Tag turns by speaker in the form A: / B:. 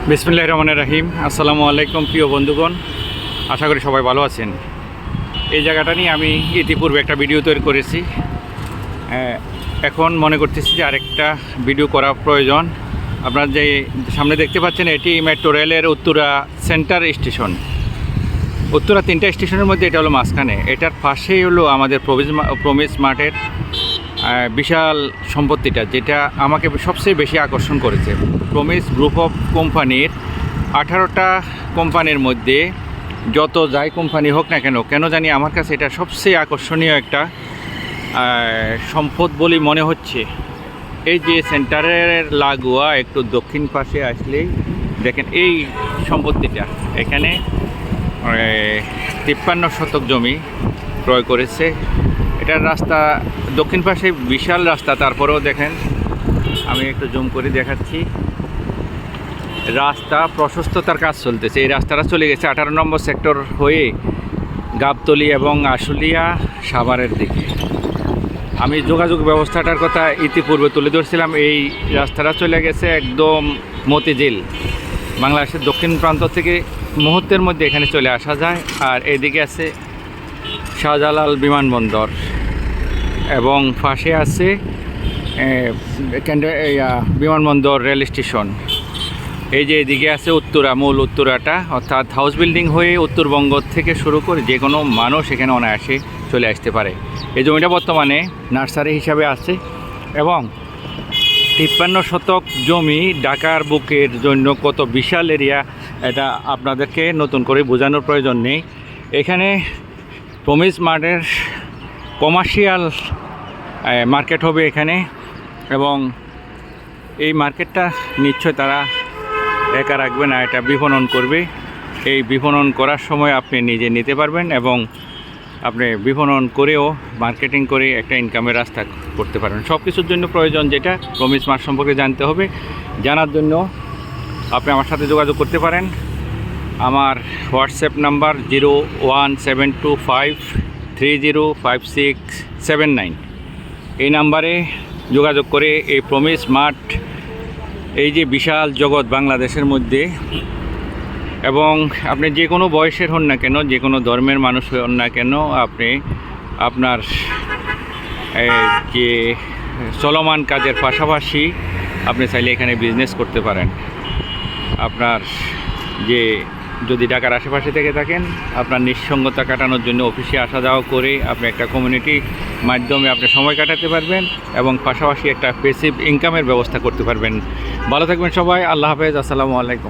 A: বিসমিল্লাহির রহমানির রহিম। আসসালামু আলাইকুম প্রিয় বন্ধুগণ, আশা করি সবাই ভালো আছেন। এই জায়গাটা নিয়ে আমি ইতিপূর্বে একটা ভিডিও তৈরি করেছি। এখন মনে করতেছি যে আরেকটা ভিডিও করা প্রয়োজন। আপনারা যে সামনে দেখতে পাচ্ছেন, এটি মেট্রো রেলের উত্তরা সেন্টার স্টেশন। উত্তরা 3টা স্টেশনের মধ্যে এটা হলো মাঝখানে। এটার পাশেই হলো আমাদের প্রমিস মার্টের বিশাল সম্পত্তিটা, যেটা আমাকে সবচেয়ে বেশি আকর্ষণ করেছে। প্রমিস গ্রুপ অফ কোম্পানির 18টা কোম্পানির মধ্যে যত যাই কোম্পানি হোক না কেন, কেন জানি আমার কাছে এটা সবচেয়ে আকর্ষণীয় একটা সম্পদ বলে মনে হচ্ছে। এই যে সেন্টারের লাগোয়া একটু দক্ষিণ পাশে আসলেই দেখেন এই সম্পত্তিটা, এখানে 53 শতক জমি ক্রয় করেছে। এটার রাস্তা দক্ষিণ পাশে বিশাল রাস্তা, তারপরেও দেখেন আমি একটু জুম করে দেখাচ্ছি, রাস্তা প্রশস্ততার কাজ চলতেছে। এই রাস্তাটা চলে গেছে 18 নম্বর সেক্টর হয়ে গাবতলী এবং আশুলিয়া সাভারের দিকে। আমি যোগাযোগ ব্যবস্থাটার কথা ইতিপূর্বে তুলে ধরছিলাম। এই রাস্তাটা চলে গেছে একদম মতিঝিল, বাংলাদেশের দক্ষিণ প্রান্ত থেকে মুহূর্তের মধ্যে এখানে চলে আসা যায়। আর এদিকে আছে শাহজালাল বিমানবন্দর এবং পাশে আছে বিমানবন্দর রেল স্টেশন। এই যে এদিকে আছে উত্তরা, মূল উত্তরাটা, অর্থাৎ হাউস বিল্ডিং হয়ে উত্তরবঙ্গ থেকে শুরু করে যে কোনো মানুষ এখানে অনায়াসে চলে আসতে পারে। এই জমিটা বর্তমানে নার্সারি হিসাবে আছে এবং 53 শতক জমি ঢাকার বুকের জন্য কত বিশাল এরিয়া, এটা আপনাদেরকে নতুন করে বোঝানোর প্রয়োজন নেই। এখানে প্রমিস মার্টের কমার্শিয়াল মার্কেট হবে এখানে, এবং এই মার্কেটটা নিশ্চয় তারা একা রাখবে না, এটা বিপণন করবে। এই বিপণন করার সময় আপনি নিজে নিতে পারবেন এবং আপনি বিপণন করেও মার্কেটিং করে একটা ইনকামের রাস্তা করতে পারবেন। সব কিছুর জন্য প্রয়োজন যেটা প্রমিস মার্ট সম্পর্কে জানতে হবে। জানার জন্য আপনি আমার সাথে যোগাযোগ করতে পারেন। আমার হোয়াটসঅ্যাপ নাম্বার 01725305679। এই নাম্বারে যোগাযোগ করে এই প্রমিস মার্ট, এই যে বিশাল জগৎ বাংলাদেশের মধ্যে, এবং আপনি যে কোনো বয়সের হন না কেন, যে কোনো ধর্মের মানুষ হন না কেন, আপনি আপনার যে চলমান কাজের পাশাপাশি আপনি চাইলে এখানে বিজনেস করতে পারেন। আপনার যে যদি ঢাকার আশেপাশে থেকে থাকেন, আপনার নিঃসঙ্গতা কাটানোর জন্য অফিসে আসা যাওয়া করে আপনি একটা কমিউনিটি মাধ্যমে আপনি সময় কাটাতে পারবেন এবং পাশাপাশি একটা প্যাসিভ ইনকামের ব্যবস্থা করতে পারবেন। ভালো থাকবেন সবাই, আল্লাহ হাফেজ, আসসালামু আলাইকুম।